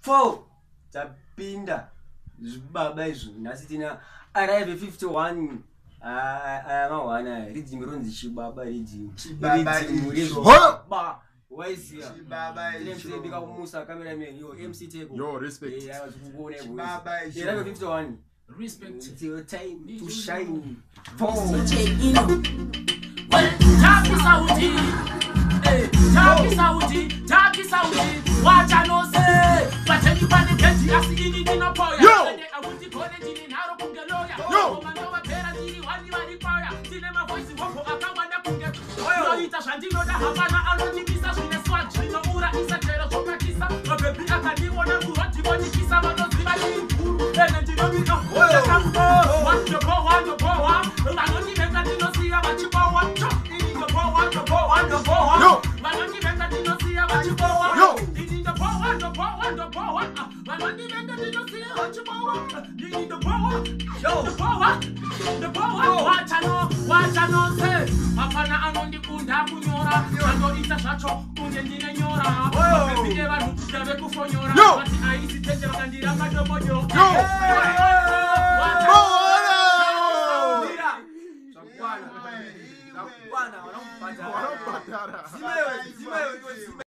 4 tapinda zibaba izvo nhasi tina arrive 51 mawana reading ronzi chibaba reading ba waiziya bika kumusa cameraman yo MC table yo respect baba 51 respect it's your time to shine Taki Saudi, watch I know say, but anybody get you as in a poya. I want to call it in how to get lawyer. No, man, over parent, one you are the fire. Cinema voice, walk for a command that can get. Oh, it's a Shantino, the Havana, I don't think it's a swatch. No, Ura is a terror for Pakisa. A baby, I can't do one of you want to go to Kisa, but not the then you know we know. What's the power? I don't even got to see about you. No. No.